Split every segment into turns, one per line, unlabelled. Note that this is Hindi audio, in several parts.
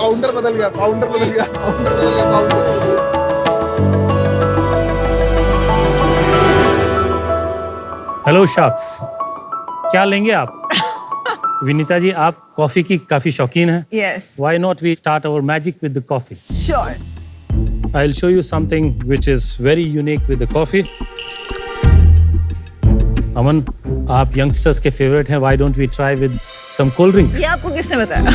काउंटर बदल गया, काउंटर बदल गया, काउंटर बदल गया, काउंटर बदल गया।
हेलो शार्क्स, क्या लेंगे आप? विनीता जी, आप कॉफी की काफी शौकीन हैं।
Yes.
Why not we start our magic with the coffee?
Sure.
I'll show you something which is very unique with the coffee. अमन, आप यंगस्टर्स के फेवरेट हैं. Why don't we try with some cold drink?
ये आपको किसने बताया?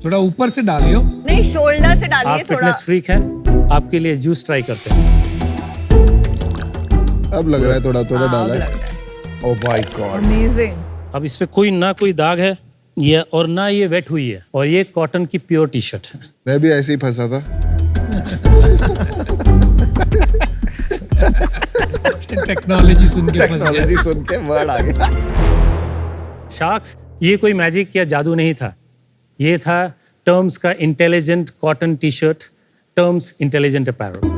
थोड़ा ऊपर से डालियो।
नहीं, शोल्डर से डालिए
आप
थोड़ा।
फिटनेस फ्रीक हैं, आपके लिए जूस ट्राई करते हैं.
अब लग रहा है थोड़ा थोड़ा डाला है। Oh my God,
Amazing.
अब इसमें कोई ना कोई दाग है ये, और ना ये वेट हुई है, और ये कॉटन की प्योर टी शर्ट है.
मैं भी ऐसे ही फंसा था।
टेक्नोलॉजी सुन के फंस गया।
टेक्नोलॉजी सुन के वर्ड आ गया।
शार्क्स, ये कोई मैजिक या जादू नहीं था. ये था टर्म्स का intelligent cotton T shirt, terms intelligent apparel.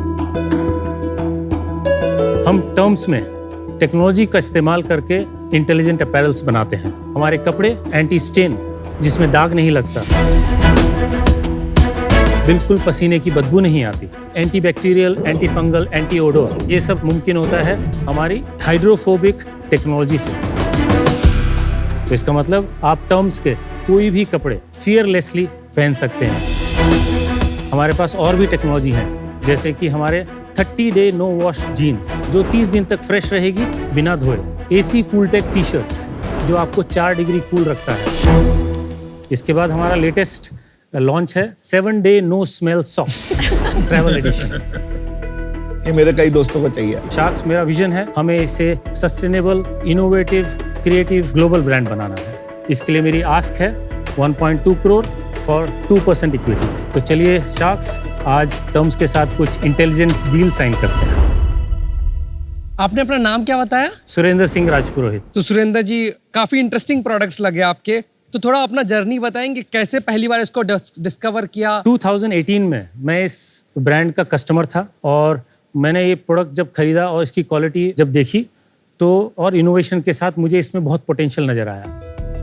हम टर्म्स में टेक्नोलॉजी का इस्तेमाल करके इंटेलिजेंट अपैरल्स बनाते हैं. हमारे कपड़े एंटी स्टेन, जिसमें दाग नहीं लगता, बिल्कुल पसीने की बदबू नहीं आती, anti bacterial, anti fungal, anti odour, ये सब मुमकिन होता है हमारी हाइड्रोफोबिक टेक्नोलॉजी से. तो इसका मतलब आप टर्म्स के कोई भी कपड़े फियरलेसली पहन सकते हैं. हमारे पास और भी टेक्नोलॉजी है, जैसे कि हमारे 30 डे नो वॉश जीन्स, जो 30 दिन तक फ्रेश रहेगी बिना धोए. एसी कूलटेक टी शर्ट्स, जो आपको 4 डिग्री कूल रखता है. इसके बाद हमारा लेटेस्ट लॉन्च है 7 day no smell socks travel edition.
ये मेरे कई दोस्तों को चाहिए।
शार्क्स, मेरा विजन है हमें इसे sustainable, innovative, creative global brand बनाना है. इसके लिए मेरी आस्क है 1.2 करोड़ फॉर 2% इक्विटी. तो चलिए शार्क्स, आज टर्म्स के साथ कुछ इंटेलिजेंट डील साइन करते हैं.
आपने अपना नाम क्या बताया?
सुरेंद्र सिंह राजपुरोहित.
तो सुरेंद्र जी, काफी इंटरेस्टिंग प्रोडक्ट्स लगे आपके, तो थोड़ा अपना जर्नी बताएंगे, कैसे पहली बार इसको डिस्कवर किया?
2018 में मैं इस ब्रांड का कस्टमर था, और मैंने ये प्रोडक्ट जब खरीदा और इसकी क्वालिटी जब देखी, तो और इनोवेशन के साथ मुझे इसमें बहुत पोटेंशियल नज़र आया.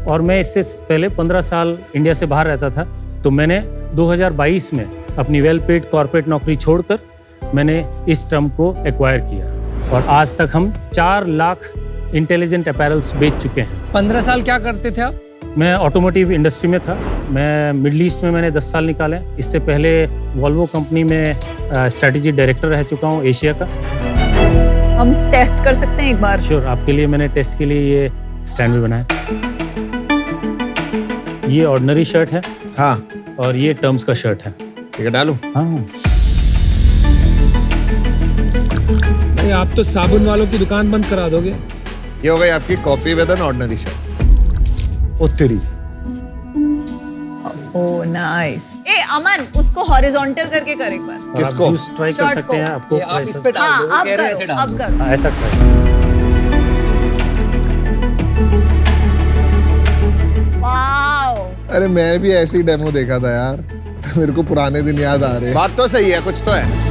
और मैं इससे पहले 15 साल इंडिया से बाहर रहता था, तो मैंने 2022 में अपनी वेल पेड कॉर्पोरेट नौकरी छोड़कर मैंने इस टर्म को एक्वायर किया, और आज तक हम 4 लाख इंटेलिजेंट अपैरल्स बेच चुके हैं.
15 साल क्या करते थे आप?
मैं ऑटोमोटिव इंडस्ट्री में था. मैं मिडल ईस्ट में मैंने 10 साल निकाले. इससे पहले वॉल्वो कंपनी में स्ट्रैटेजी डायरेक्टर रह चुका हूँ एशिया का.
हम टेस्ट कर सकते हैं एक बार?
श्योर, आपके लिए मैंने टेस्ट के लिए ये स्टैंड भी बनाया. ये ऑर्डिनरी शर्ट है,
हाँ,
और ये टर्म्स का शर्ट है.
ठीक है, डालूं?
हाँ,
भाई, आप तो साबुन वालों की दुकान बंद करा दोगे।
ये हो गई आपकी coffee with an ordinary shirt. ओ तेरी,
ओह नाइस. ए अमन, उसको हॉरिजॉन्टल करके कर एक बार.
और आप
किसको?
जूस ट्राई कर
शर्ट
सकते हैं.
को।
आपको
ये आप
ऐसा-
इस पे डाल
हाँ,
दो,
अब
कह रहे हैं ऐसे
करो,
डाल
अब
दो।
करो.
हाँ, ऐसा ट्राई.
वाओ.
अरे मैं भी ऐसे ही डेमो देखा था यार। मेरे को पुराने दिन याद आ रहे हैं। बात तो सही है, कुछ तो है।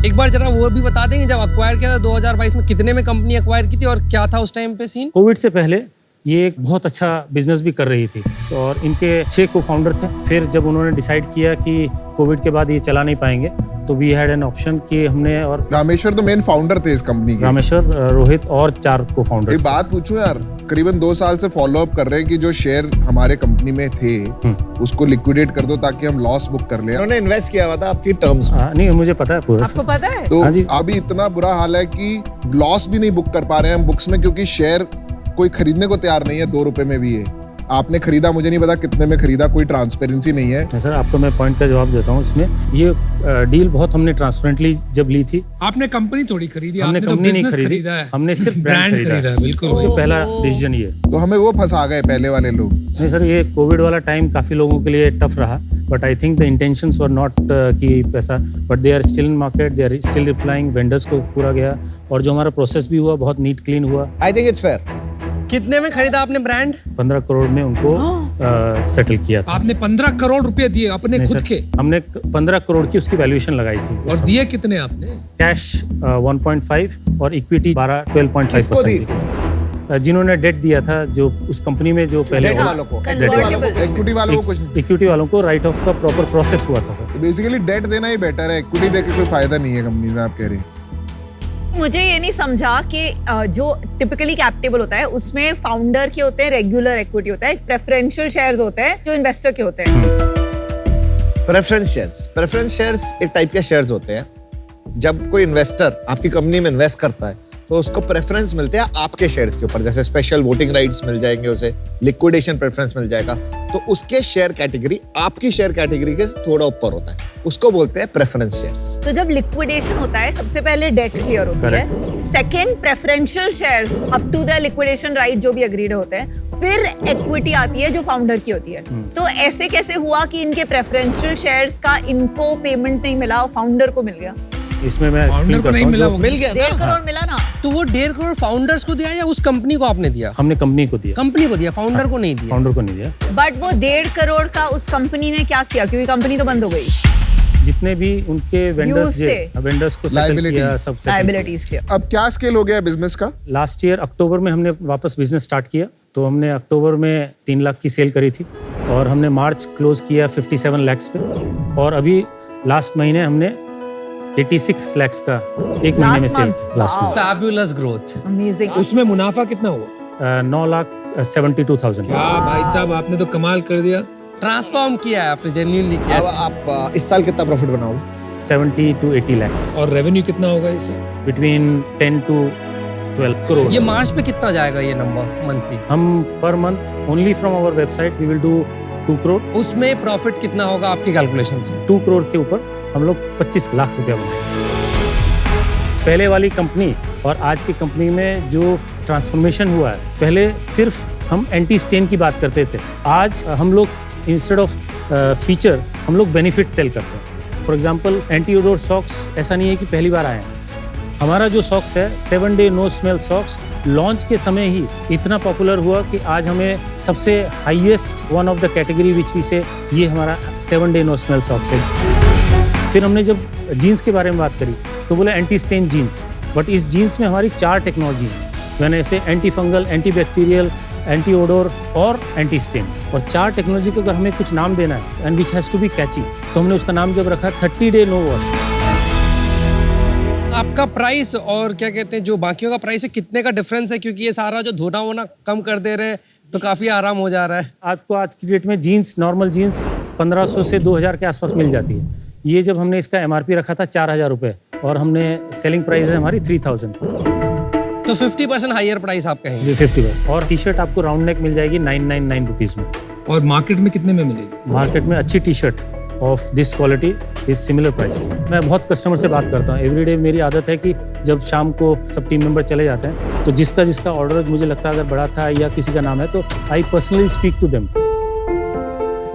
एक बार जरा वो भी बता देंगे, जब अक्वायर किया था 2022 में, कितने में कंपनी अक्वायर की थी और क्या था उस टाइम पे सीन?
कोविड से पहले ये एक बहुत अच्छा बिजनेस भी कर रही थी, और इनके 6 को फाउंडर थे. फिर जब उन्होंने डिसाइड किया कि कोविड के बाद ये चला नहीं पाएंगे, तो वी हैड एन ऑप्शन कि हमने, और
रामेश्वर तो मेन फाउंडर थे इस कंपनी के।
रामेश्वर, रोहित और 4 को
एक
फाउंडर्स.
बात पूछूं यार, करीबन 2 साल से फॉलो अप कर रहे हैं कि जो शेयर हमारे कंपनी में थे उसको लिक्विडेट कर दो ताकि हम लॉस बुक कर लें। उन्होंने इन्वेस्ट किया हुआ था आपकी टर्म्स में।
नहीं, मुझे पता है पूरा.
आपको पता है?
तो
हाँ जी.
अभी इतना बुरा हाल है कि लॉस भी नहीं बुक कर पा रहे हैं हम बुक्स में, क्योंकि शेयर कोई खरीदने को तैयार नहीं है 2 रुपए में भी. है आपने खरीदा, मुझे नहीं पता कितने में खरीदा, कोई ट्रांसपेरेंसी नहीं है.
सर, आपको मैं पॉइंट का जवाब देता हूँ. इसमें ये डील बहुत हमने ट्रांसपेरेंटली जब ली थी.
आपने कंपनी थोड़ी खरीदी,
हमने
आपने तो
कंपनी नहीं
बिजनेस
खरीदी,
खरीदा है,
हमने सिर्फ
ब्रांड
ब्रांड
खरीदा है। बिल्कुल
तो पहला डिसीजन ये.
तो हमें वो फंसा गए पहले वाले लोग.
नहीं सर, ये कोविड वाला टाइम काफी लोगों के लिए टफ रहा, but I think the intentions were not कि पैसा, but they are still in market, they are still replying. Vendors को पूरा गया, और जो हमारा प्रोसेस भी हुआ बहुत नीट क्लीन हुआ.
I think it's fair.
कितने में खरीदा आपने ब्रांड?
15 करोड़ में उनको सेटल किया था.
आपने 15 करोड़ रुपए दिए अपने
नहीं
खुद
सर,
के,
हमने 15 करोड़ की उसकी वैल्यूएशन लगाई थी.
और दिए कितने आपने?
कैश 1.5 और इक्विटी 12.5%. जिन्होंने डेट दिया था, जो उस कंपनी में जो पहले
डेट वालों को,
Convertible.
इक्विटी वालों को कुछ
इक्विटी वालों को राइट ऑफ का प्रॉपर प्रोसेस हुआ था सर।
बेसिकली डेट देना ही बेटर है, इक्विटी देके कोई फायदा नहीं है कंपनी में, आप कह रही हैं।
मुझे ये नहीं समझा कि जो टिपिकली कैप टेबल होता है उसमें फाउंडर के होते हैं, रेगुलर इक्विटी होता है, प्रेफरेंशियल शेयर्स होते हैं जो इन्वेस्टर के होते हैं।
प्रेफरेंस शेयर्स एक टाइप के शेयर्स होते हैं। जब कोई इन्वेस्टर आपकी कंपनी में इन्वेस्ट करता है तो उसको प्रेफरेंस मिलते हैं आपके शेयर्स के ऊपर, जैसे स्पेशल वोटिंग राइट्स मिल जाएंगे, उसे लिक्विडेशन प्रेफरेंस मिल जाएगा, तो उसके शेयर कैटेगरी आपकी शेयर कैटेगरी के थोड़ा ऊपर होता है, उसको बोलते हैं प्रेफरेंस शेयर्स।
तो जब लिक्विडेशन होता है सबसे पहले डेट क्लियर होती है, second preferential shares up to the liquidation right जो भी अग्रीड होते हैं, फिर इक्विटी आती है जो फाउंडर की होती है। तो ऐसे कैसे हुआ कि इनके प्रेफरेंशियल शेयर्स का इनको पेमेंट नहीं मिला और फाउंडर को मिल गया?
इसमें मैं explain करता हूं, जो
मिल गया
1.5 करोड़ मिला ना।
तो वो 1.5 करोड़ फाउंडर्स को दिया या उस कंपनी को आपने दिया?
हमने कंपनी को दिया,
कंपनी को दिया, फाउंडर को नहीं दिया।
फाउंडर को नहीं दिया।
बट वो 1.5 करोड़ का उस कंपनी ने क्या किया, क्योंकि कंपनी तो बंद हो गई,
जितने भी उनके वेंडर्स
थे।
वेंडर्स को सेटल किया,
Liabilities.
सब settle
लायबिलिटीज के।
अब क्या स्केल हो गया बिजनेस का?
लास्ट ईयर अक्टूबर में हमने वापस बिजनेस स्टार्ट किया, तो हमने अक्टूबर में 3 लाख की सेल करी थी और हमने मार्च क्लोज किया 57 लाख पे, और अभी लास्ट महीने हमने 86 लाख का एक महीने में सेल लास्ट में।
Fabulous growth.
अमेजिंग।
उसमें मुनाफा कितना हुआ?
9,72,000।
क्या भाई साहब, आपने तो कमाल कर दिया।
ट्रांसफॉर्म किया है आपने, जेन्युइनली किया
अब
है।
आप इस साल कितना प्रॉफिट बनाओगे?
70 to 80 lakhs,
और रेवेन्यू कितना होगा इससे?
between 10 to 12 crores।
ये मार्च पे कितना जाएगा ये नंबर मंथली?
हम per month only from our website we will do 2 crore.
उसमें प्रॉफिट कितना होगा आपकी कैलकुलेशन से?
2 करोड़ के ऊपर हम लोग 25 लाख रुपया बनाए। पहले वाली कंपनी और आज की कंपनी में जो ट्रांसफॉर्मेशन हुआ है, पहले सिर्फ हम एंटी स्टेन की बात करते थे, आज हम लोग इंस्टेड ऑफ फीचर हम लोग बेनिफिट सेल करते हैं। For example anti odour socks ऐसा नहीं है कि पहली बार आए हैं। हमारा जो सॉक्स है 7 day no smell socks launch के समय ही इतना पॉपुलर हुआ कि आज हमें सबसे highest one of the category which we say ये हमारा 7 डे नो स्मेल सॉक्स है। फिर हमने जब जीन्स के बारे में बात करी तो बोले एंटी स्टेन जीन्स, बट इस जीन्स में हमारी 4 टेक्नोलॉजी है। मैंने ऐसे anti fungal, anti bacterial, anti odour और एंटी स्टेन, और 4 टेक्नोलॉजी को अगर हमें कुछ नाम देना है and which has to be catchy, तो हमने उसका नाम जब रखा 30 डे नो वॉश।
आपका प्राइस और क्या कहते हैं जो बाकियों का प्राइस है, कितने का डिफरेंस है? क्योंकि ये सारा जो धोना वोना कम कर दे रहे हैं तो काफी आराम हो जा रहा है।
आपको आज की डेट में जीन्स, नॉर्मल जीन्स 1500 से 2000 के आसपास मिल जाती है। ये जब हमने इसका MRP रखा था 4000 रुपये और हमने सेलिंग प्राइस है हमारी 3000,
तो 50% हायर प्राइस आप कहेंगे?
50। और टी शर्ट आपको राउंड नेक मिल जाएगी 999 रुपीज़ में।
और मार्केट में कितने में मिलेगी?
मार्केट में अच्छी T shirt of this quality is similar price. मैं बहुत कस्टमर से बात करता हूँ एवरीडे। मेरी आदत है कि जब शाम को सब टीम मेंबर चले जाते हैं तो जिसका जिसका ऑर्डर मुझे लगता है अगर बड़ा था या किसी का नाम है तो I personally speak to them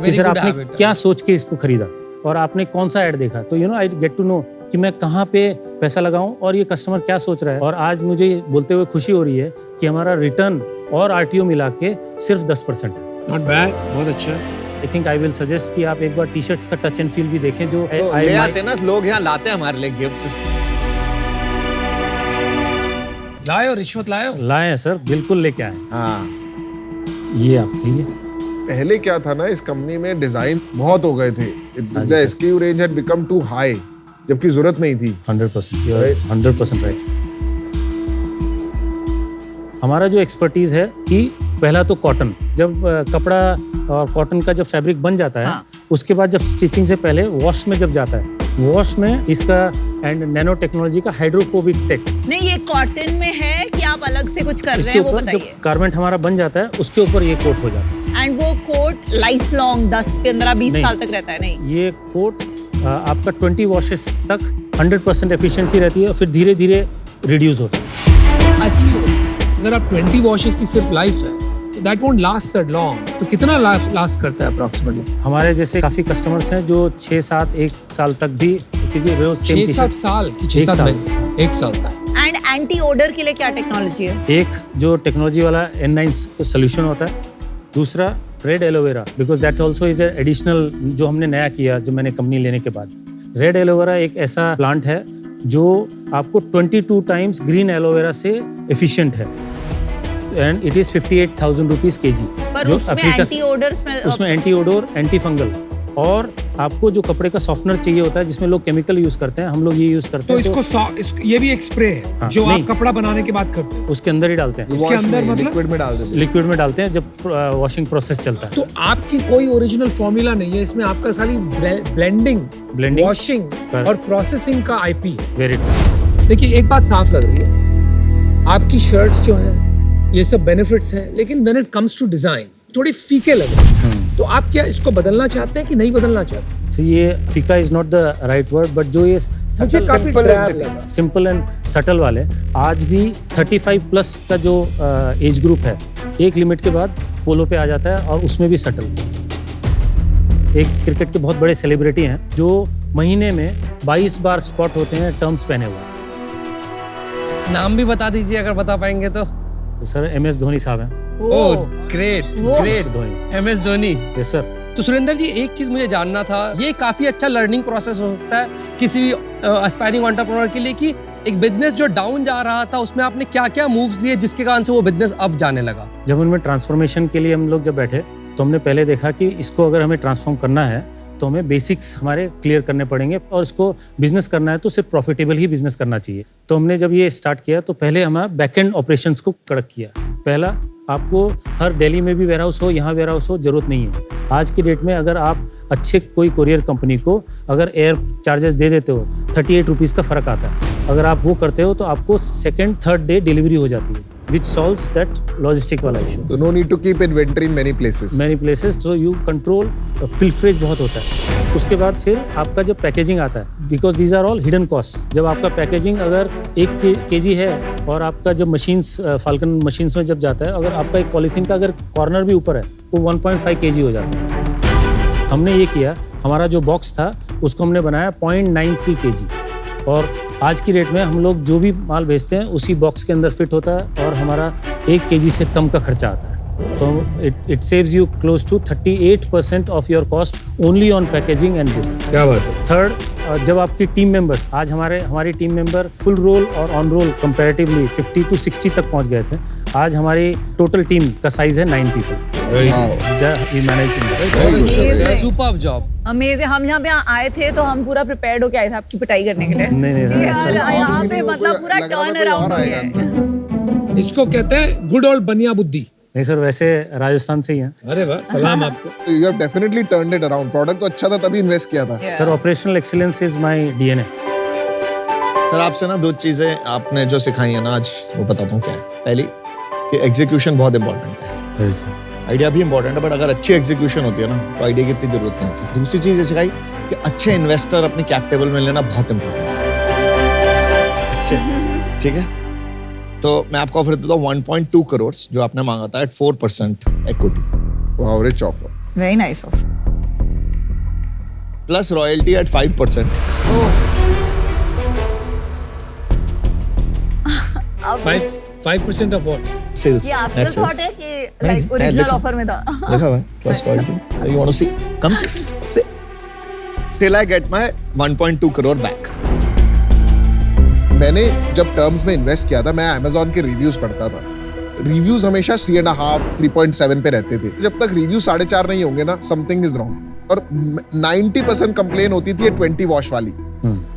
कि सर आपने क्या सोच के इसको खरीदा और आपने कौन सा ऐड देखा, तो आई गेट टू नो कि मैं कहाँ पे पैसा लगाऊं और ये कस्टमर क्या सोच रहा है। और आज मुझे बोलते हुए खुशी हो रही है कि हमारा रिटर्न और RTO मिला के सिर्फ 10% है।
नॉट बैड, बहुत अच्छा।
I think I will suggest कि आप एक बार टी शर्ट्स का टच एंड फील भी देखें जो
तो ले आते हैं ना लोग, यहाँ लाते हैं हमारे लिए गिफ्ट्स।
लाए हो रिश्वत लाए हो?
लाए हैं सर, बिल्कुल लेके आए।
हाँ,
ये आपके लिए।
पहले क्या था ना, इस कंपनी में डिजाइन बहुत हो गए थे, the SKU range had become too high, जबकि जरूरत नहीं थी।
100%, यू आर 100% राइट। हमारा जो एक्सपर्टीज है कि पहला तो कॉटन, जब कपड़ा और कॉटन का जब फैब्रिक बन जाता है,
हाँ।
उसके बाद जब स्टिचिंग से पहले वॉश में जब जाता है, वॉश में इसका एंड नैनो टेक्नोलॉजी का हाइड्रोफोबिक टेक,
नहीं ये कॉटन में है कि आप अलग से कुछ कर रहे
इसके
हैं वो
ऊपर जब
बताइए।
गारमेंट हमारा बन जाता है उसके ऊपर ये कोट हो जाता है।
एंड वो कोट लाइफ लॉन्ग 10, 15, 20
नहीं।
साल तक रहता है? नहीं,
ये कोट आपका 20 वॉशेस तक 100% एफिशिएंसी रहती है और फिर धीरे धीरे रिड्यूस होता है।
अच्छा।
अगर आप 20 वॉशेस की सिर्फ लाइफ है तो that won't last that long, तो कितना लास्ट करता है अप्रोक्सीमेटली?
हमारे जैसे काफी कस्टमर्स हैं जो 6-7 1 साल तक भी, क्योंकि रोज सेम
6-7 साल की 6-7 में 1 साल तक।
एंड एंटी ओडर के लिए क्या टेक्नोलॉजी है?
एक जो टेक्नोलॉजी वाला N9 सोल्यूशन होता है, दूसरा red aloe vera, because that also is additional जो हमने नया किया जब मैंने कंपनी लेने के बाद। रेड एलोवेरा एक ऐसा प्लांट है जो आपको 22 टाइम्स ग्रीन एलोवेरा से एफिशिएंट है। And it is 58,000 rupees KG.
पर उसमें एंटी ओडर स्मेल,
उसमें एंटी ओडोर, एंटी फंगल, और आपको जो कपड़े का सॉफ्टनर चाहिए होता है जिसमें लोग केमिकल यूज करते हैं, हम लोग ये यूज करते
तो
हैं।
इसको ये भी एक स्प्रे है
हाँ,
जो
नहीं।
आप कपड़ा बनाने के बाद करते हो।
उसके अंदर ही डालते हैं,
उसके अंदर मतलब
लिक्विड में डाल देते
लिक्विड में डालते हैं जब वॉशिंग प्रोसेस चलता है।
तो आपकी कोई ओरिजिनल फॉर्मूला नहीं है इसमें, आपका सारी ब्लेंडिंग,
Blending,
वॉशिंग
correct.
और प्रोसेसिंग का आईपी है।
वेरी
देखिए एक बात साफ लग रही है, आपकी शर्ट्स जो है ये सब बेनिफिट्स हैं, लेकिन when it comes to design थोड़ी फीके लग रहे हैं। तो आप क्या इसको बदलना चाहते हैं कि नहीं बदलना चाहते?
सो ये फीका is not the right word, but जो ये
मुझे काफी
simple
ड्राई
and
लगा।
सिंपल एंड सटल वाले आज भी 35 प्लस का जो एज ग्रुप है, एक लिमिट के बाद पोलो पे आ जाता है, और उसमें भी सटल। एक क्रिकेट के बहुत बड़े सेलिब्रिटी हैं जो महीने में 22 बार स्पॉट होते हैं टर्म्स पहने हुए।
नाम भी बता दीजिए अगर बता पाएंगे तो।
तो सर MS धोनी साहब हैं।
Oh great great,
Dhoni,
MS Dhoni.
Yes sir.
तो सुरेंद्र जी एक चीज मुझे जानना था, ये काफी अच्छा लर्निंग प्रोसेस हो सकता है किसी भी एस्पायरिंग एंटरप्रेन्योर के लिए, कि एक बिजनेस जो डाउन जा रहा था उसमें आपने क्या क्या मूव्स लिए जिसके कारण से वो बिजनेस अप जाने लगा।
जब उनमें ट्रांसफॉर्मेशन के लिए हम लोग जब बैठे तो हमने पहले देखा कि इसको अगर हमें ट्रांसफॉर्म करना है तो हमें बेसिक्स हमारे क्लियर करने पड़ेंगे, और इसको बिजनेस करना है तो सिर्फ प्रॉफिटेबल ही बिजनेस करना चाहिए। तो हमने जब ये स्टार्ट किया तो पहले हमारा बैकएंड ऑपरेशंस को कड़क किया। पहला, आपको हर दिल्ली में भी वेयरहाउस हो, यहाँ वेयरहाउस हो, जरूरत नहीं है। आज की डेट में अगर आप अच्छे कोई कोरियर कंपनी को अगर एयर चार्जेस दे देते हो, 38 रुपीज़ का फ़र्क आता है। अगर आप वो करते हो तो आपको सेकेंड थर्ड डे डिलीवरी हो जाती है, which solves that logistic वाला issue.
So no need to keep inventory in many places.
Many places, तो यू कंट्रोल पिलफरेज बहुत होता है। उसके बाद फिर आपका जब पैकेजिंग आता है, because these are all hidden cost. जब आपका पैकेजिंग अगर 1 kg है और आपका जब मशीन्स फाल्कन मशीन्स में जब जाता है, अगर आपका एक पॉलीथीन का अगर कॉर्नर भी ऊपर है वो 1.5 kg हो जाता है। हमने ये किया, हमारा जो बॉक्स था उसको हमने बनाया 0.93 kg, और आज की रेट में हम लोग जो भी माल भेजते हैं उसी बॉक्स के अंदर फिट होता है, और हमारा 1 kg से कम का खर्चा आता है। तो it saves you close to 38% of your cost only on packaging and this.
क्या बात है।
थर्ड, जब आपकी टीम मेंबर्स, आज हमारी टीम मेंबर फुल रोल और ऑन रोल कंपैरेटिवली 50 to 60 तक पहुंच गए थे। आज हमारी टोटल टीम का साइज है 9 people। We manage.
Superb job.
Amazing. हम यहाँ पे आए थे तो हम पूरा प्रिपेयर्ड होके आए थे आपकी पिटाई करने के लिए।
नहीं
ठीक है,
सर,
यहाँ पे मतलब पूरा
लग रहा था
टर्न
कोई
अराउंड
और
हो
आएगा
गया है।
इसको कहते हैं गुड ओल्ड बनिया बुद्धि।
नहीं सर, वैसे राजस्थान से ही हैं
अरे वाह, सलाम आपको।
So you have definitely turned it around. Product तो अच्छा था तभी इन्वेस्ट किया था।
Sir. Operational excellence is my DNA।
Sir आपसे ना 2 चीजें आपने जो सिखाई है ना आज, वो बताता हूँ क्या है। पहली कि एग्जीक्यूशन बहुत इंपॉर्टेंट है, आइडिया भी इंपॉर्टेंट है, बट अगर अच्छी एग्जीक्यूशन होती है ना तो आइडिया की इतनी जरूरत नहीं होती। दूसरी चीज ये सिखाई कि अच्छे इन्वेस्टर अपने कैपिटल में लेना बहुत इंपॉर्टेंट है। अच्छे, ठीक है। तो मैं आपको ऑफर देता हूँ 1.2 करोड़ जो आपने मांगा था at 4% equity,
Wow, rich offer.
Very nice offer.
Plus royalty at 5%।
5% of what?
Sales,
ये आपका थॉट है कि लाइक ओरिजिनल
लिखा-
ऑफर में था?
लिखा हुआ है plus royalty. You want to see? Come से till I get my 1.2 crore back.
मैंने जब टर्म्स में इन्वेस्ट किया था, मैं Amazon के रिव्यूज पढ़ता था। रिव्यूज हमेशा 3.5, 3.7 पे रहते थे। जब तक रिव्यू 4.5 नहीं होंगे ना, समथिंग इज रॉन्ग। और 90% कंप्लेन होती थी 20 वॉश वाली।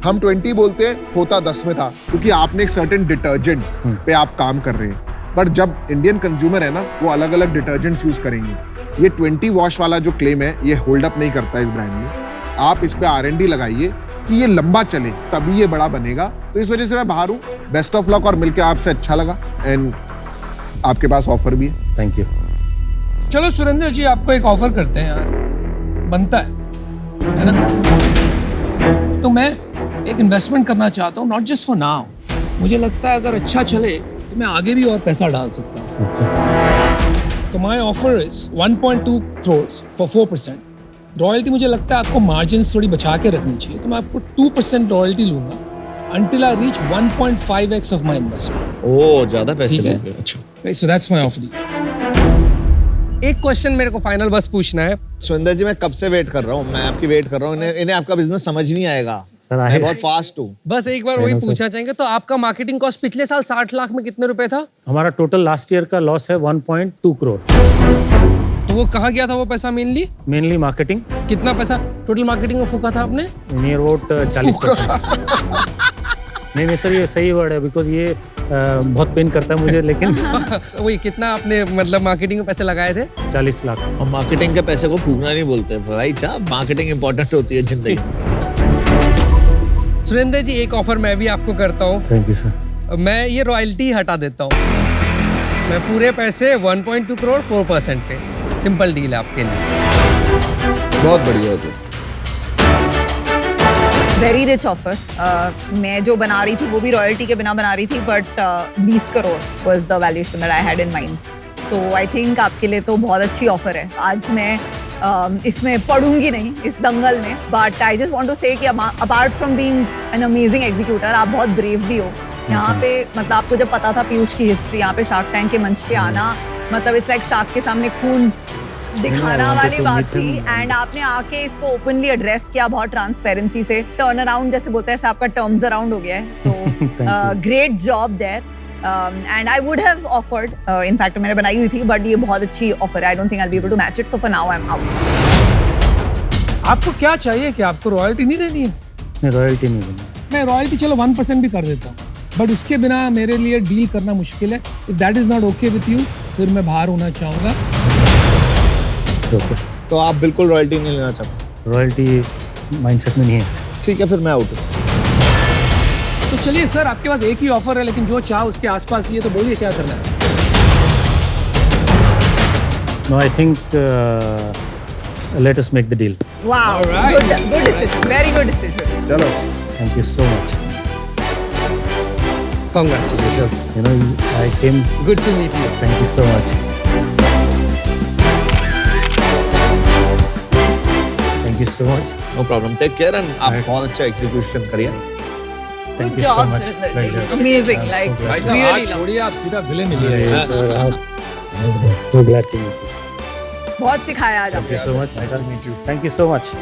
हम 20 बोलते हैं, होता 10 में था, क्योंकि आपने एक सर्टेन डिटर्जेंट पे आप काम कर रहे हैं। पर जब इंडियन कंज्यूमर है ना, वो अलग अलग डिटर्जेंट्स यूज करेंगे। ये 20 वॉश वाला जो क्लेम है, ये होल्ड अप नहीं करता इस ब्रांड में। आप इस पे R&D लगाइए कि ये लंबा चले, तभी ये बड़ा बनेगा। तो इस वजह से मैं बाहर हूँ। बेस्ट ऑफ लक, और मिलके आपसे अच्छा लगा, एंड आपके पास ऑफर भी है।
Thank you.
चलो सुरेंद्र जी, आपको एक ऑफर करते हैं यार, बनता है ना? तो मैं एक इन्वेस्टमेंट करना चाहता हूँ, नॉट जस्ट फॉर नाउ। मुझे लगता है अगर अच्छा चले तो मैं आगे भी और पैसा डाल सकता हूँ। तो my offer is 1.2 crore for 4%। Royalty मुझे लगता है आपको मार्जिन थोड़ी बचा के रखनी चाहिए, तो मैं आपको 2% रॉयल्टी लूंगा until I reach 1.5x of my investment.
ओ ज्यादा पैसे
ठीक है।
लोगे। अच्छा
Okay, so that's my offer.
एक क्वेश्चन मेरे को फाइनल बस पूछना है।
सुरेंद्र जी, मैं कब से वेट कर रहा हूँ, मैं आपकी वेट कर रहा हूँ। इन्हें आपका बिजनेस समझ नहीं आएगा।
सर
मैं
आए
बहुत फास्ट हूँ।
बस एक बार वही पूछना चाहेंगे, तो आपका मार्केटिंग कॉस्ट पिछले साल 60 लाख में कितने रुपए था?
हमारा टोटल लास्ट ईयर का लॉस है 1.2 करोड़।
तो वो कहाँ गया था वो पैसा मेनली?
मेनली मार्केटिंग,
कितना पैसा टोटल मार्केटिंग में फूका था आपने?
Near about 40%। नहीं सर, ये सही वर्ड है, बिकॉज ये बहुत पेन करता है मुझे, लेकिन
वही कितना आपने मतलब मार्केटिंग में पैसे लगाए थे?
40 लाख।
और मार्केटिंग के पैसे को फूकना नहीं बोलते भाई साहब, मार्केटिंग इंपॉर्टेंट होती है जिंदगी में।
सुरेंद्र जी, एक ऑफर मैं भी आपको करता हूँ।
Thank you sir.
मैं ये रॉयल्टी हटा देता हूँ, मैं पूरे पैसे 1.2 करोड़ 4% पे, सिंपल डील है आपके लिए।
बहुत बढ़िया है।
Very rich offer. मैं जो बना रही थी वो भी रॉयल्टी के बिना बना रही थी, but 20 crore was the valuation that I had in mind. तो आई थिंक आपके लिए तो बहुत अच्छी ऑफर है। आज मैं इसमें पढ़ूंगी नहीं इस दंगल में, but I just want to say कि apart from being an amazing executor, आप बहुत ब्रेव भी हो। यहाँ पे मतलब आपको जब पता था पीयूष की हिस्ट्री, यहाँ पे शार्क टैंक के मंच पे आना, मतलब इट्स लाइक शार्क के सामने खून दिखाना वाली बात थी, एंड आपने आके इसको ओपनली एड्रेस किया बहुत ट्रांसपेरेंसी से। टर्न अराउंड जैसे बोलते हैं, आपका टर्म्स अराउंड हो गया है। तो great job there, and I would have offered, in fact मैंने बनाई हुई थी, बट ये बहुत अच्छी ऑफर है। I don't think I will be able to match it, so for now I am out.
आपको क्या चाहिए कि आपको रॉयल्टी नहीं देनी है?
नहीं, रॉयल्टी नहीं देना।
मैं रॉयल्टी चलो 1% भी कर देता हूँ, बट उसके बिना मेरे लिए डील करना मुश्किल है। If that is not okay with you, फिर मैं बाहर होना चाहूँगा।
तो आप बिल्कुल रॉयल्टी नहीं लेना चाहते?
रॉयल्टी माइंडसेट में नहीं है।
ठीक है, फिर मैं आउट हूँ।
तो चलिए सर, आपके पास एक ही ऑफर है, लेकिन जो चाह उसके आसपास ही है, तो बोलिए क्या करना है।
No, I think let us make the deal.
Wow, good decision, very good decision.
चलो,
thank you so much.
Congratulations.
You know, I came.
Good to meet you.
Thank you so much. Thank you so much.
No problem, take care, and आप बहुत अच्छा एग्जीक्यूशन करिए।
Thank you so much. Pleasure.
Amazing, like
भाई साहब,
really
हाथ छोड़िए, आप सीधा विलेन मिलिए।
Yes, sir. I'm so glad to meet you.
बहुत सिखाया आज
Thank
आपने।
you so much. Nice to meet you. Thank you so much.